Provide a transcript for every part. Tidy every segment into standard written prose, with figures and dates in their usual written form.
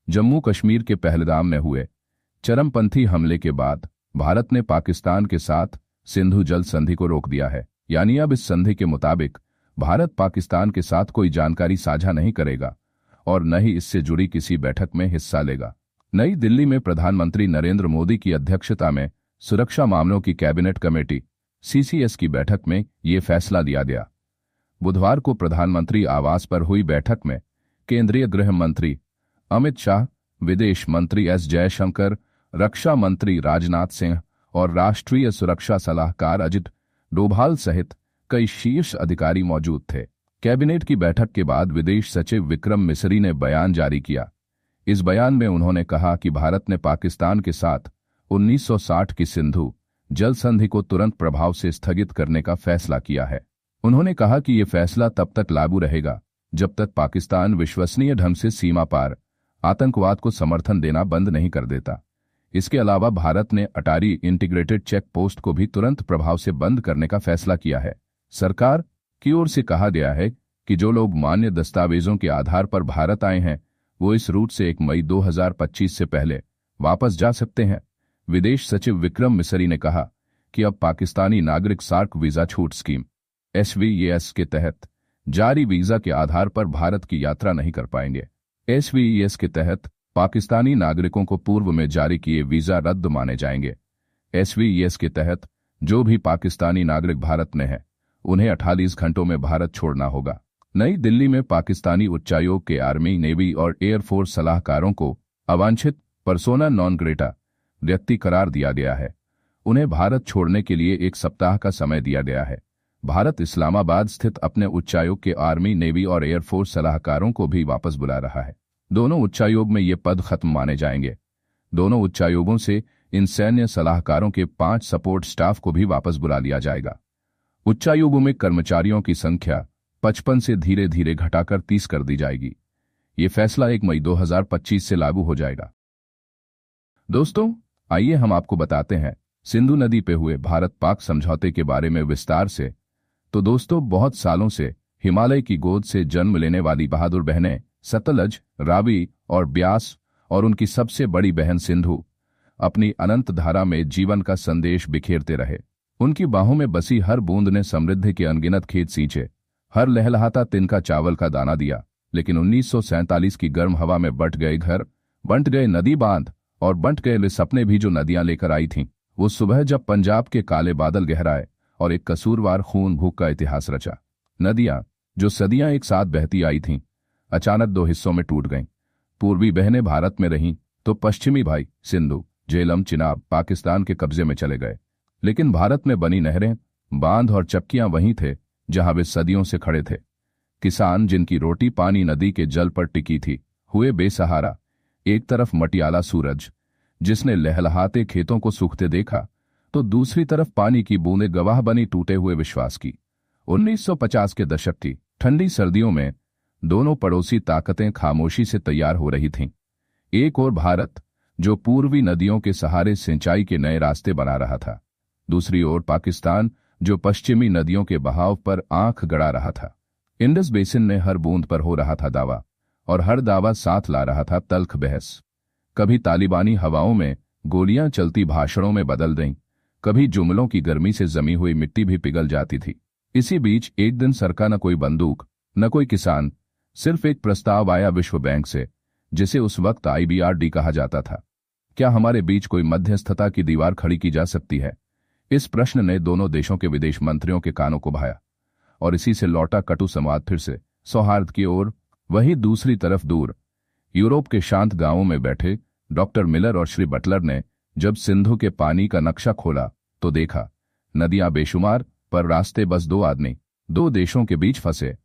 जम्मू कश्मीर के पहलगाम में हुए चरमपंथी हमले के बाद भारत ने पाकिस्तान के साथ सिंधु जल संधि को रोक दिया है। यानी अब इस संधि के मुताबिक भारत पाकिस्तान के साथ कोई जानकारी साझा नहीं करेगा और न ही इससे जुड़ी किसी बैठक में हिस्सा लेगा। नई दिल्ली में प्रधानमंत्री नरेंद्र मोदी की अध्यक्षता में सुरक्षा मामलों की कैबिनेट कमेटी सीसीएस की बैठक में ये फैसला लिया गया। बुधवार को प्रधानमंत्री आवास पर हुई बैठक में केंद्रीय गृह मंत्री अमित शाह, विदेश मंत्री एस जयशंकर, रक्षा मंत्री राजनाथ सिंह और राष्ट्रीय सुरक्षा सलाहकार अजित डोभाल सहित कई शीर्ष अधिकारी मौजूद थे। कैबिनेट की बैठक के बाद विदेश सचिव विक्रम मिसरी ने बयान जारी किया। इस बयान में उन्होंने कहा कि भारत ने पाकिस्तान के साथ 1960 की सिंधु जल संधि को तुरंत प्रभाव से स्थगित करने का फैसला किया है। उन्होंने कहा कि यह फैसला तब तक लागू रहेगा जब तक पाकिस्तान विश्वसनीय ढंग से सीमा पार आतंकवाद को समर्थन देना बंद नहीं कर देता। इसके अलावा भारत ने अटारी इंटीग्रेटेड चेक पोस्ट को भी तुरंत प्रभाव से बंद करने का फैसला किया है। सरकार की ओर से कहा गया है कि जो लोग मान्य दस्तावेजों के आधार पर भारत आए हैं वो इस रूट से 1 मई 2025 से पहले वापस जा सकते हैं। विदेश सचिव विक्रम मिसरी ने कहा कि अब पाकिस्तानी नागरिक सार्क वीजा छूट स्कीम SVES के तहत जारी वीजा के आधार पर भारत की यात्रा नहीं कर पाएंगे। SVES के तहत पाकिस्तानी नागरिकों को पूर्व में जारी किए वीजा रद्द माने जाएंगे। SVES के तहत जो भी पाकिस्तानी नागरिक भारत में है उन्हें 48 घंटों में भारत छोड़ना होगा। नई दिल्ली में पाकिस्तानी उच्चायोग के आर्मी, नेवी और एयरफोर्स सलाहकारों को अवांछित पर्सोना नॉन ग्रेटा व्यक्ति करार दिया गया है। उन्हें भारत छोड़ने के लिए 1 सप्ताह का समय दिया गया है। भारत इस्लामाबाद स्थित अपने उच्चायोग के आर्मी, नेवी और एयरफोर्स सलाहकारों को भी वापस बुला रहा है। दोनों उच्चायोग में ये पद खत्म माने जाएंगे। दोनों उच्चायोगों से इन सैन्य सलाहकारों के 5 सपोर्ट स्टाफ को भी वापस बुला लिया जाएगा। उच्चायोगों में कर्मचारियों की संख्या 55 से धीरे धीरे घटाकर 30 कर दी जाएगी। ये फैसला 1 मई 2025 से लागू हो जाएगा। दोस्तों, आइए हम आपको बताते हैं सिंधु नदी पे हुए भारत पाक समझौते के बारे में विस्तार से। तो दोस्तों, बहुत सालों से हिमालय की गोद से जन्म लेने वाली बहादुर बहनें सतलज, रावी और ब्यास और उनकी सबसे बड़ी बहन सिंधु अपनी अनंत धारा में जीवन का संदेश बिखेरते रहे। उनकी बाहों में बसी हर बूंद ने समृद्धि के अनगिनत खेत सींचे, हर लहलहाता तिनका चावल का दाना दिया। लेकिन 1947 की गर्म हवा में बंट गए घर, बंट गए नदी बांध और बंट गए वे सपने भी जो नदियां लेकर आई थीं। वो सुबह जब पंजाब के काले बादल गहराए और एक कसूरवार खून भूख का इतिहास रचा। नदियां जो सदियां एक साथ बहती आई थीं, अचानक 2 हिस्सों में टूट गईं। पूर्वी बहनें भारत में रहीं तो पश्चिमी भाई सिंधु, झेलम, चिनाब पाकिस्तान के कब्जे में चले गए। लेकिन भारत में बनी नहरें, बांध और चपकियां वहीं थे जहां वे सदियों से खड़े थे। किसान जिनकी रोटी पानी नदी के जल पर टिकी थी, हुए बेसहारा। एक तरफ मटियाला सूरज जिसने लहलहाते खेतों को सूखते देखा, तो दूसरी तरफ पानी की बूंदें गवाह बनी टूटे हुए विश्वास की। 1950 के दशक की ठंडी सर्दियों में दोनों पड़ोसी ताकतें खामोशी से तैयार हो रही थीं। एक ओर भारत जो पूर्वी नदियों के सहारे सिंचाई के नए रास्ते बना रहा था, दूसरी ओर पाकिस्तान जो पश्चिमी नदियों के बहाव पर आंख गड़ा रहा था। इंडस बेसिन में हर बूंद पर हो रहा था दावा, और हर दावा साथ ला रहा था तल्ख बहस। कभी तालिबानी हवाओं में गोलियां चलती भाषणों में बदल गईं, कभी जुमलों की गर्मी से जमी हुई मिट्टी भी पिघल जाती थी। इसी बीच एक दिन सरका न कोई बंदूक न कोई किसान, सिर्फ एक प्रस्ताव आया विश्व बैंक से, जिसे उस वक्त IBRD कहा जाता था। क्या हमारे बीच कोई मध्यस्थता की दीवार खड़ी की जा सकती है? इस प्रश्न ने दोनों देशों के विदेश मंत्रियों के कानों को भाया, और इसी से लौटा कटु संवाद फिर से सौहार्द की ओर। वहीं दूसरी तरफ दूर यूरोप के शांत गांवों में बैठे डॉक्टर मिलर और श्री बटलर ने जब सिंधु के पानी का नक्शा खोला तो देखा नदियां बेशुमार, पर रास्ते बस 2 आदमी, 2 देशों के बीच फंसे।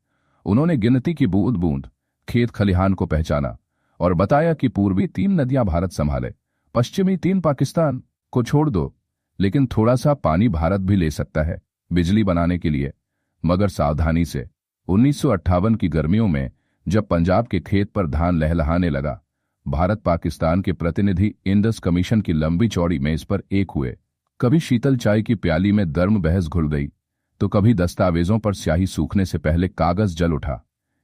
उन्होंने गिनती की बूंद बूंद खेत खलिहान को पहचाना और बताया कि पूर्वी 3 नदियां भारत संभाले, पश्चिमी 3 पाकिस्तान को छोड़ दो, लेकिन थोड़ा सा पानी भारत भी ले सकता है बिजली बनाने के लिए, मगर सावधानी से। 1958 की गर्मियों में जब पंजाब के खेत पर धान लहलहाने लगा, भारत पाकिस्तान के प्रतिनिधि इंडस कमीशन की लंबी चौड़ी मेज पर एक हुए। कभी शीतल चाय की प्याली में दर्म बहस घुल गई, तो कभी दस्तावेजों पर स्याही सूखने से पहले कागज जल उठा।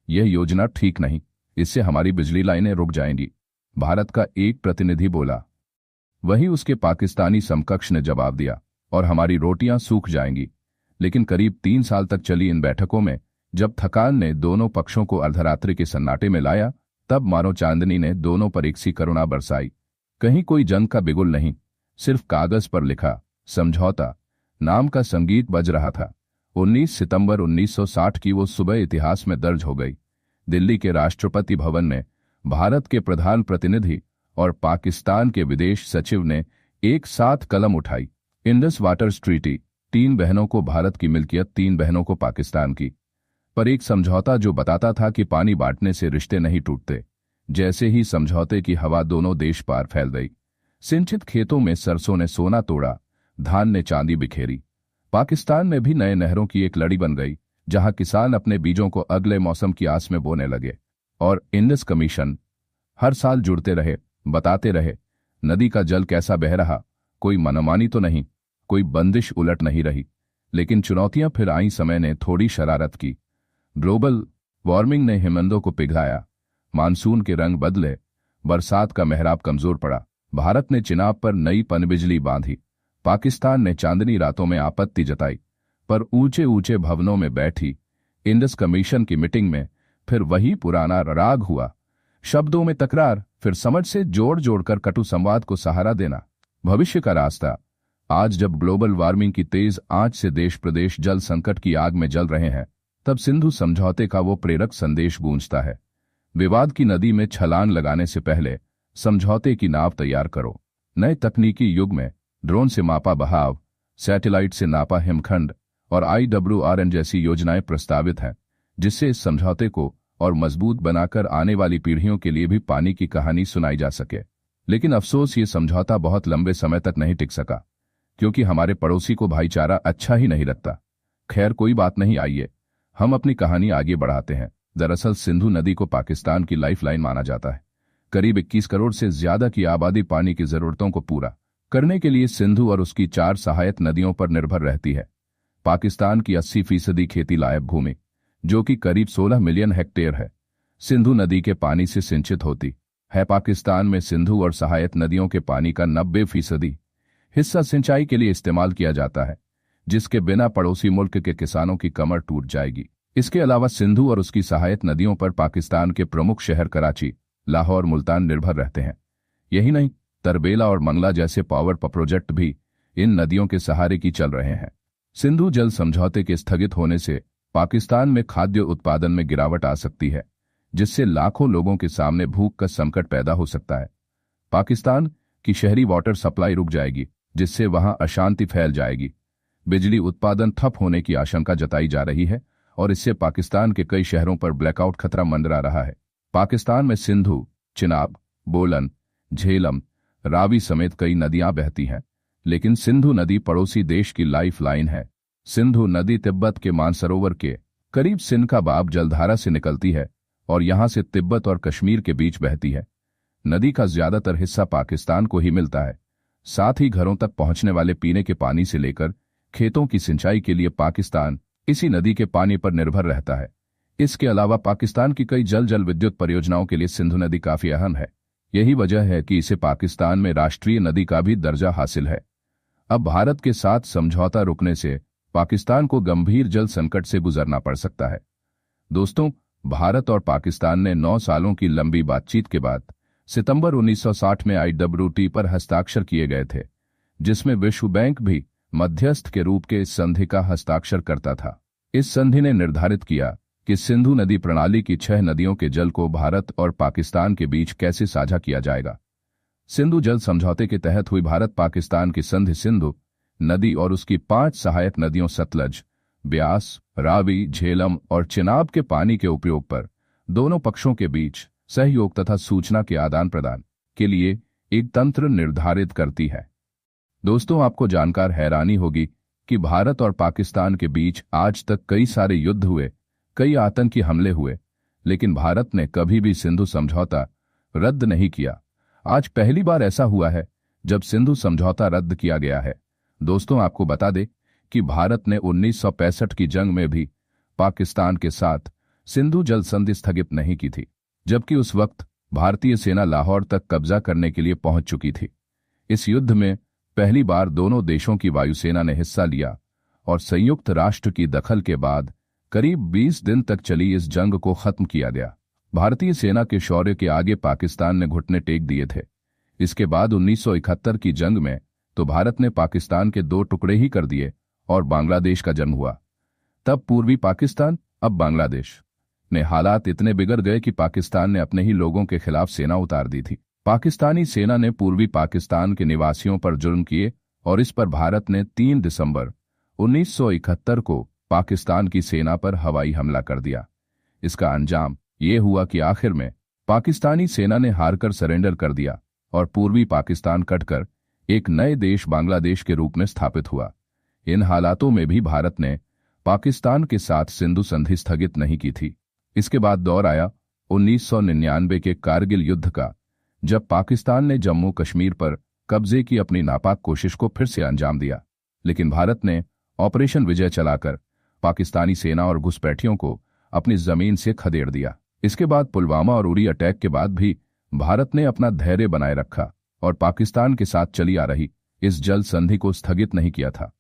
यह योजना ठीक नहीं, इससे हमारी बिजली लाइनें रुक जाएंगी। भारत का एक प्रतिनिधि बोला। वही उसके पाकिस्तानी समकक्ष ने जवाब दिया, और हमारी रोटियां सूख जाएंगी। लेकिन करीब 3 साल तक चली इन बैठकों में जब थकान ने दोनों पक्षों को अर्धरात्रि के सन्नाटे में लाया, तब मानो चांदनी ने दोनों पर एक सी करुणा बरसाई। कहीं कोई जंग का बिगुल नहीं, सिर्फ कागज पर लिखा समझौता नाम का संगीत बज रहा था। 19 सितंबर 1960 की वो सुबह इतिहास में दर्ज हो गई। दिल्ली के राष्ट्रपति भवन में भारत के प्रधान प्रतिनिधि और पाकिस्तान के विदेश सचिव ने एक साथ कलम उठाई। इंडस वाटर्स ट्रीटी, 3 बहनों को भारत की मिल्कियत, 3 बहनों को पाकिस्तान की, पर एक समझौता जो बताता था कि पानी बांटने से रिश्ते नहीं टूटते। जैसे ही समझौते की हवा दोनों देश पार फैल गई, सिंचित खेतों में सरसों ने सोना तोड़ा, धान ने चांदी बिखेरी। पाकिस्तान में भी नए नहरों की एक लड़ी बन गई, जहां किसान अपने बीजों को अगले मौसम की आस में बोने लगे। और इंडस कमीशन हर साल जुड़ते रहे, बताते रहे नदी का जल कैसा बह रहा, कोई मनमानी तो नहीं, कोई बंदिश उलट नहीं रही। लेकिन चुनौतियां फिर आई। समय ने थोड़ी शरारत की। ग्लोबल वार्मिंग ने हिमनदों को पिघलाया, मानसून के रंग बदले, बरसात का मेहराब कमजोर पड़ा। भारत ने चिनाब पर नई पनबिजली बांधी, पाकिस्तान ने चांदनी रातों में आपत्ति जताई। पर ऊंचे ऊंचे भवनों में बैठी इंडस कमीशन की मीटिंग में फिर वही पुराना राग हुआ। शब्दों में तकरार, फिर समझ से जोड़ जोड़कर कटु संवाद को सहारा देना। भविष्य का रास्ता। आज जब ग्लोबल वार्मिंग की तेज आंच से देश प्रदेश जल संकट की आग में जल रहे हैं, तब सिंधु समझौते का वो प्रेरक संदेश गूंजता है। विवाद की नदी में छलांग लगाने से पहले समझौते की नाव तैयार करो। नए तकनीकी युग में ड्रोन से मापा बहाव, सैटेलाइट से नापा हिमखंड और IWRN जैसी योजनाएं प्रस्तावित हैं, जिससे इस समझौते को और मजबूत बनाकर आने वाली पीढ़ियों के लिए भी पानी की कहानी सुनाई जा सके। लेकिन अफसोस, ये समझौता बहुत लंबे समय तक नहीं टिक सका, क्योंकि हमारे पड़ोसी को भाईचारा अच्छा ही नहीं लगता। खैर, कोई बात नहीं, आइए हम अपनी कहानी आगे बढ़ाते हैं। दरअसल सिंधु नदी को पाकिस्तान की लाइफलाइन माना जाता है। करीब 21 करोड़ से ज्यादा की आबादी पानी की जरूरतों को पूरा करने के लिए सिंधु और उसकी 4 सहायक नदियों पर निर्भर रहती है। पाकिस्तान की 80% खेती लायक भूमि, जो कि करीब 16 मिलियन हेक्टेयर है, सिंधु नदी के पानी से सिंचित होती है। पाकिस्तान में सिंधु और सहायक नदियों के पानी का 90% हिस्सा सिंचाई के लिए इस्तेमाल किया जाता है, जिसके बिना पड़ोसी मुल्क के किसानों की कमर टूट जाएगी। इसके अलावा सिंधु और उसकी सहायक नदियों पर पाकिस्तान के प्रमुख शहर कराची, लाहौर, मुल्तान निर्भर रहते हैं। यही नहीं, तरबेला और मंगला जैसे पावर प्रोजेक्ट भी इन नदियों के सहारे की चल रहे हैं। सिंधु जल समझौते के स्थगित होने से पाकिस्तान में खाद्य उत्पादन में गिरावट आ सकती है, जिससे लाखों लोगों के सामने भूख का संकट पैदा हो सकता है। पाकिस्तान की शहरी वाटर सप्लाई रुक जाएगी, जिससे वहां अशांति फैल जाएगी। बिजली उत्पादन ठप होने की आशंका जताई जा रही है और इससे पाकिस्तान के कई शहरों पर ब्लैकआउट खतरा मंडरा रहा है। पाकिस्तान में सिंधु, चिनाब, बोलन, झेलम, रावी समेत कई नदियां बहती हैं, लेकिन सिंधु नदी पड़ोसी देश की लाइफलाइन है। सिंधु नदी तिब्बत के मानसरोवर के करीब सिनका बाब जलधारा से निकलती है और यहां से तिब्बत और कश्मीर के बीच बहती है। नदी का ज्यादातर हिस्सा पाकिस्तान को ही मिलता है। साथ ही घरों तक पहुंचने वाले पीने के पानी से लेकर खेतों की सिंचाई के लिए पाकिस्तान इसी नदी के पानी पर निर्भर रहता है। इसके अलावा पाकिस्तान की कई जल विद्युत परियोजनाओं के लिए सिंधु नदी काफी अहम है। यही वजह है कि इसे पाकिस्तान में राष्ट्रीय नदी का भी दर्जा हासिल है। अब भारत के साथ समझौता रुकने से पाकिस्तान को गंभीर जल संकट से गुजरना पड़ सकता है। दोस्तों, भारत और पाकिस्तान ने 9 सालों की लंबी बातचीत के बाद सितंबर 1960 में IWT पर हस्ताक्षर किए गए थे, जिसमें विश्व बैंक भी मध्यस्थ के रूप के इस संधि का हस्ताक्षर करता था। इस संधि ने निर्धारित किया कि सिंधु नदी प्रणाली की 6 नदियों के जल को भारत और पाकिस्तान के बीच कैसे साझा किया जाएगा। सिंधु जल समझौते के तहत हुई भारत पाकिस्तान की संधि सिंधु नदी और उसकी 5 सहायक नदियों सतलज, ब्यास, रावी, झेलम और चिनाब के पानी के उपयोग पर दोनों पक्षों के बीच सहयोग तथा सूचना के आदान प्रदान के लिए एक तंत्र निर्धारित करती है। दोस्तों, आपको जानकर हैरानी होगी कि भारत और पाकिस्तान के बीच आज तक कई सारे युद्ध हुए, कई आतंकी हमले हुए, लेकिन भारत ने कभी भी सिंधु समझौता रद्द नहीं किया। आज पहली बार ऐसा हुआ है जब सिंधु समझौता रद्द किया गया है। दोस्तों, आपको बता दें कि भारत ने 1965 की जंग में भी पाकिस्तान के साथ सिंधु जल संधि स्थगित नहीं की थी, जबकि उस वक्त भारतीय सेना लाहौर तक कब्जा करने के लिए पहुंच चुकी थी। इस युद्ध में पहली बार दोनों देशों की वायुसेना ने हिस्सा लिया और संयुक्त राष्ट्र की दखल के बाद करीब 20 दिन तक चली इस जंग को खत्म किया गया। भारतीय सेना के शौर्य के आगे पाकिस्तान ने घुटने टेक दिए थे। इसके बाद 1971 की जंग में तो भारत ने पाकिस्तान के 2 टुकड़े ही कर दिए और बांग्लादेश का जन्म हुआ। तब पूर्वी पाकिस्तान, अब बांग्लादेश ने हालात इतने बिगड़ गए कि पाकिस्तान ने अपने ही लोगों के खिलाफ सेना उतार दी थी। पाकिस्तानी सेना ने पूर्वी पाकिस्तान के निवासियों पर जुल्म किए और इस पर भारत ने 3 दिसंबर 1971 को पाकिस्तान की सेना पर हवाई हमला कर दिया। इसका अंजाम ये हुआ कि आखिर में पाकिस्तानी सेना ने हारकर सरेंडर कर दिया और पूर्वी पाकिस्तान कटकर एक नए देश बांग्लादेश के रूप में स्थापित हुआ। इन हालातों में भी भारत ने पाकिस्तान के साथ सिंधु संधि स्थगित नहीं की थी। इसके बाद दौर आया 1999 के कारगिल युद्ध का, जब पाकिस्तान ने जम्मू कश्मीर पर कब्जे की अपनी नापाक कोशिश को फिर से अंजाम दिया। लेकिन भारत ने ऑपरेशन विजय चलाकर पाकिस्तानी सेना और घुसपैठियों को अपनी जमीन से खदेड़ दिया। इसके बाद पुलवामा और उरी अटैक के बाद भी भारत ने अपना धैर्य बनाए रखा और पाकिस्तान के साथ चली आ रही इस जल संधि को स्थगित नहीं किया था।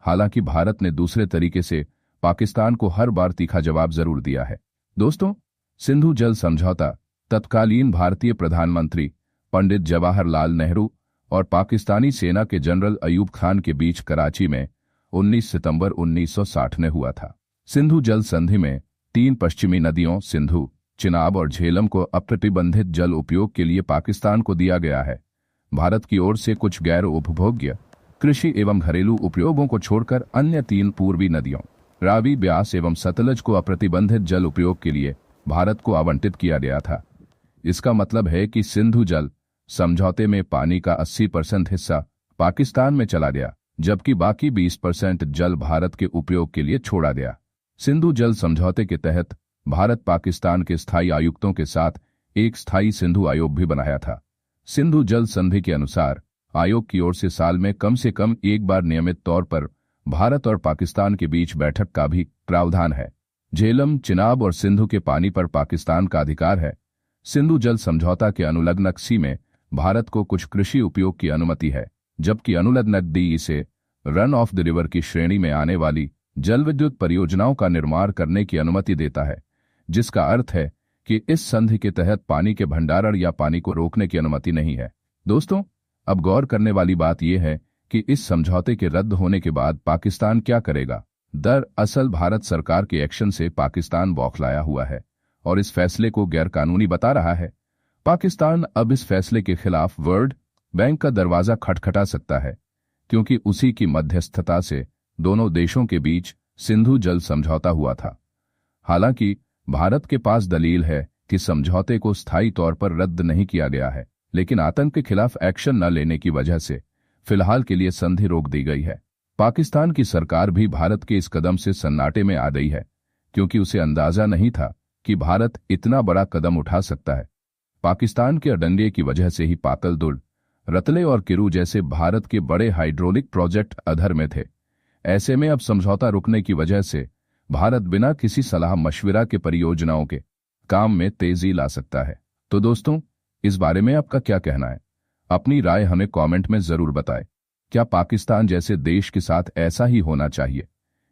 हालांकि भारत ने दूसरे तरीके से पाकिस्तान को हर बार तीखा जवाब जरूर दिया है। दोस्तों, सिंधु जल समझौता तत्कालीन भारतीय प्रधानमंत्री पंडित जवाहरलाल नेहरू और पाकिस्तानी सेना के जनरल अयूब खान के बीच कराची में 19 सितंबर 1960 में हुआ था। सिंधु जल संधि में 3 पश्चिमी नदियों सिंधु, चिनाब और झेलम को अप्रतिबंधित जल उपयोग के लिए पाकिस्तान को दिया गया है। भारत की ओर से कुछ गैर उपभोग्य कृषि एवं घरेलू उपयोगों को छोड़कर अन्य 3 पूर्वी नदियों रावी, ब्यास एवं सतलज को अप्रतिबंधित जल उपयोग के लिए भारत को आवंटित किया गया था। इसका मतलब है कि सिंधु जल समझौते में पानी का 80% हिस्सा पाकिस्तान में चला गया, जबकि बाकी 20% जल भारत के उपयोग के लिए छोड़ा गया। सिंधु जल समझौते के तहत भारत पाकिस्तान के स्थायी आयुक्तों के साथ एक स्थायी सिंधु आयोग भी बनाया था। सिंधु जल संधि के अनुसार आयोग की ओर से कम एक बार नियमित तौर पर भारत और पाकिस्तान के बीच बैठक का भी प्रावधान है। झेलम, चिनाब और सिंधु के पानी पर पाकिस्तान का अधिकार है। सिंधु जल समझौता के अनुलग्नक सी में भारत को कुछ कृषि उपयोग की अनुमति है, जबकि अनुलग्नक डी से रन ऑफ द रिवर की श्रेणी में आने वाली जल विद्युत परियोजनाओं का निर्माण करने की अनुमति देता है, जिसका अर्थ है कि इस संधि के तहत पानी के भंडारण या पानी को रोकने की अनुमति नहीं है। दोस्तों, अब गौर करने वाली बात यह है कि इस समझौते के रद्द होने के बाद पाकिस्तान क्या करेगा। दरअसल भारत सरकार के एक्शन से पाकिस्तान बौखलाया हुआ है और इस फैसले को गैरकानूनी बता रहा है। पाकिस्तान अब इस फैसले के खिलाफ वर्ल्ड बैंक का दरवाजा खटखटा सकता है, क्योंकि उसी की मध्यस्थता से दोनों देशों के बीच सिंधु जल समझौता हुआ था। हालांकि भारत के पास दलील है कि समझौते को स्थायी तौर पर रद्द नहीं किया गया है, लेकिन आतंक के खिलाफ एक्शन न लेने की वजह से फिलहाल के लिए संधि रोक दी गई है। पाकिस्तान की सरकार भी भारत के इस कदम से सन्नाटे में आ गई है, क्योंकि उसे अंदाजा नहीं था कि भारत इतना बड़ा कदम उठा सकता है। पाकिस्तान के अडंगे की वजह से ही पाकल दुल, रतले और किरू जैसे भारत के बड़े हाइड्रोलिक प्रोजेक्ट अधर में थे। ऐसे में अब समझौता रुकने की वजह से भारत बिना किसी सलाह मशविरा के परियोजनाओं के काम में तेजी ला सकता है। तो दोस्तों, इस बारे में आपका क्या कहना है? अपनी राय हमें कमेंट में जरूर बताएं। क्या पाकिस्तान जैसे देश के साथ ऐसा ही होना चाहिए,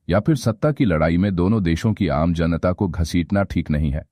या फिर सत्ता की लड़ाई में दोनों देशों की आम जनता को घसीटना ठीक नहीं है?